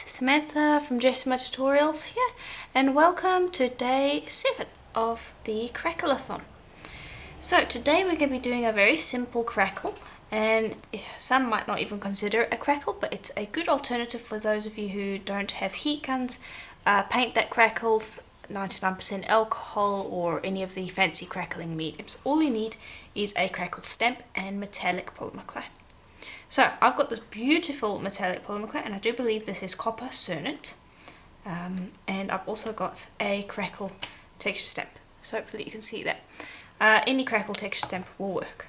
Samantha from Jessama Tutorials here, and welcome to day 7 of the Cracklathon. So today we're going to be doing a very simple crackle, and some might not even consider it a crackle, but it's a good alternative for those of you who don't have heat guns, paint that crackles, 99% alcohol, or any of the fancy crackling mediums. All you need is a crackle stamp and metallic polymer clay. So I've got this beautiful metallic polymer clay, and I do believe this is copper cernit, and I've also got a crackle texture stamp, so hopefully you can see that. Any crackle texture stamp will work.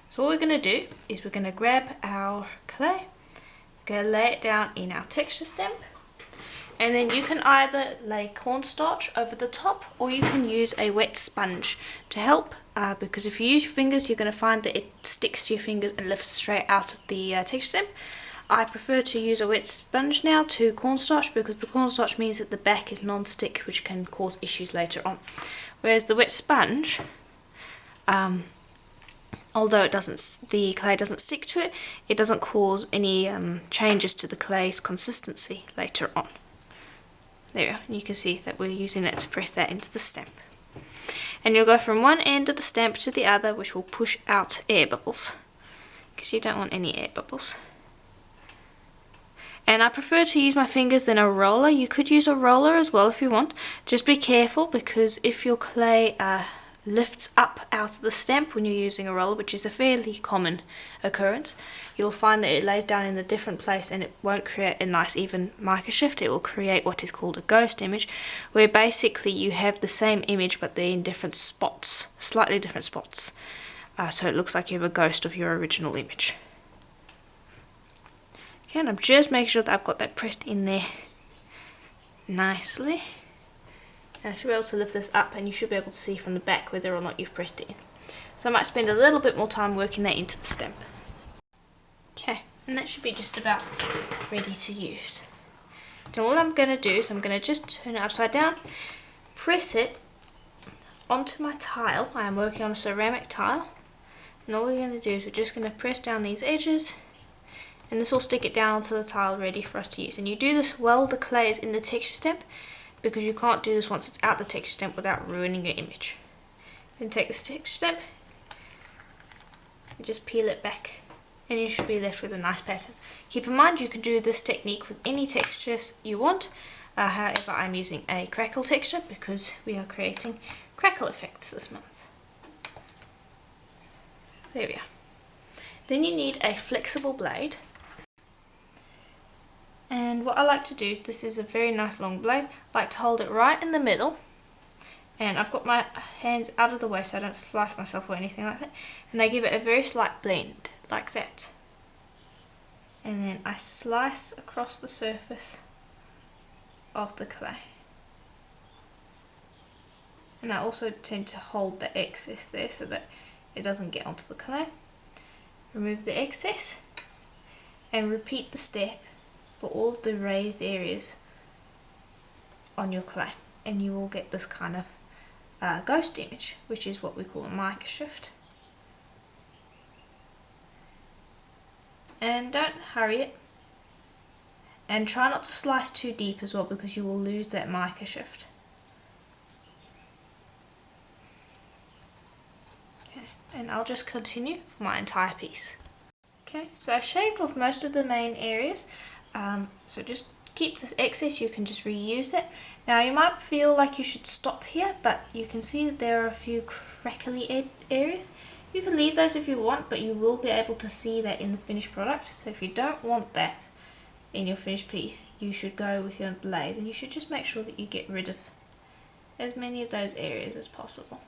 So what we're going to do is we're going to grab our clay, we're going to lay it down in our texture stamp, and then you can either lay cornstarch over the top, or you can use a wet sponge to help, because if you use your fingers you're going to find that it sticks to your fingers and lifts straight out of the texture stamp. I prefer to use a wet sponge now to cornstarch, because the cornstarch means that the back is non-stick, which can cause issues later on. Whereas the wet sponge, although the clay doesn't stick to it, it doesn't cause any changes to the clay's consistency later on. There we go. You can see that we're using it to press that into the stamp. And you'll go from one end of the stamp to the other, which will push out air bubbles, because you don't want any air bubbles. And I prefer to use my fingers than a roller. You could use a roller as well if you want. Just be careful, because if your clay lifts up out of the stamp when you're using a roller, which is a fairly common occurrence, you'll find that it lays down in a different place and it won't create a nice even mica shift. It will create what is called a ghost image, where basically you have the same image but they're in different spots, slightly different spots, so it looks like you have a ghost of your original image. Okay, and I'm just making sure that I've got that pressed in there nicely. And I should be able to lift this up, and you should be able to see from the back whether or not you've pressed it in. So I might spend a little bit more time working that into the stamp. Okay, and that should be just about ready to use. Now all I'm going to do is I'm going to just turn it upside down, press it onto my tile. I am working on a ceramic tile, and all we're going to do is we're just going to press down these edges, and this will stick it down onto the tile ready for us to use. And you do this while the clay is in the texture stamp, because you can't do this once it's out the texture stamp without ruining your image. Then take this texture stamp and just peel it back, and you should be left with a nice pattern. Keep in mind you can do this technique with any textures you want, however I'm using a crackle texture because we are creating crackle effects this month. There we are. Then you need a flexible blade. And what I like to do, this is a very nice long blade, I like to hold it right in the middle, and I've got my hands out of the way so I don't slice myself or anything like that, and I give it a very slight blend, like that. And then I slice across the surface of the clay. And I also tend to hold the excess there so that it doesn't get onto the clay. Remove the excess, and repeat the step for all of the raised areas on your clay, and you will get this kind of ghost image, which is what we call a mica shift. And don't hurry it, and try not to slice too deep as well, because you will lose that mica shift. Okay, and I'll just continue for my entire piece. Okay, so I've shaved off most of the main areas. So just keep this excess, you can just reuse it. Now you might feel like you should stop here, but you can see that there are a few crackly areas. You can leave those if you want, but you will be able to see that in the finished product. So if you don't want that in your finished piece, you should go with your blade, and you should just make sure that you get rid of as many of those areas as possible,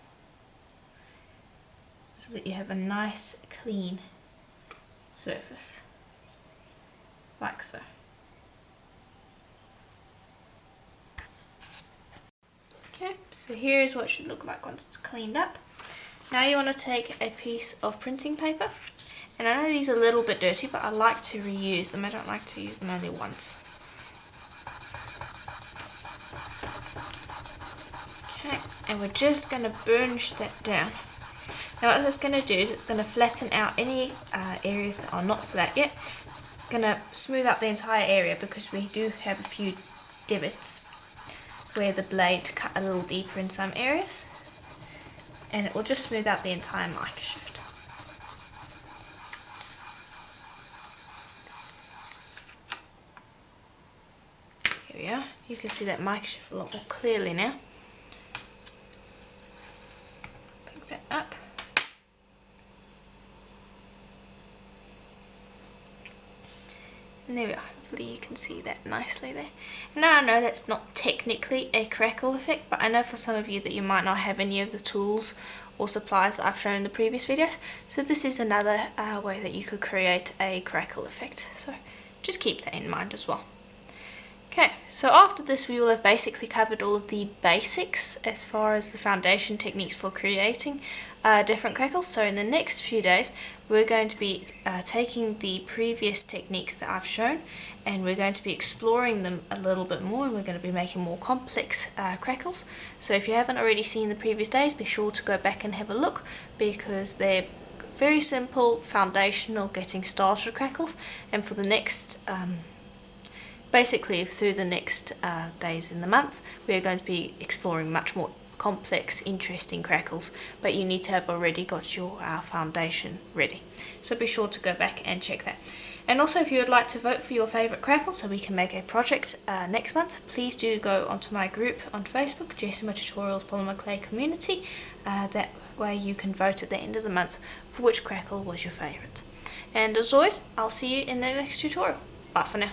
so that you have a nice clean surface, like so. Okay, so here is what it should look like once it's cleaned up. Now you want to take a piece of printing paper, and I know these are a little bit dirty, but I like to reuse them. I don't like to use them only once. Okay, and we're just going to burnish that down. Now what that's going to do is it's going to flatten out any areas that are not flat yet, gonna smooth up the entire area because we do have a few divots where the blade cut a little deeper in some areas, and it will just smooth out the entire mica shift. Here we are, you can see that mica shift a lot more clearly now. Pick that up. And there we are, hopefully you can see that nicely there. And now I know that's not technically a crackle effect, but I know for some of you that you might not have any of the tools or supplies that I've shown in the previous videos. So this is another way that you could create a crackle effect. So just keep that in mind as well. Okay, so after this we will have basically covered all of the basics as far as the foundation techniques for creating different crackles. So in the next few days we're going to be taking the previous techniques that I've shown, and we're going to be exploring them a little bit more, and we're going to be making more complex crackles. So if you haven't already seen the previous days, be sure to go back and have a look, because they're very simple, foundational, getting started crackles. And for the next basically through the next days in the month, we are going to be exploring much more complex, interesting crackles, but you need to have already got your foundation ready. So be sure to go back and check that. And also, if you would like to vote for your favourite crackle so we can make a project next month, please do go onto my group on Facebook, Jessama Tutorials Polymer Clay Community. That way you can vote at the end of the month for which crackle was your favourite. And as always, I'll see you in the next tutorial. Bye for now.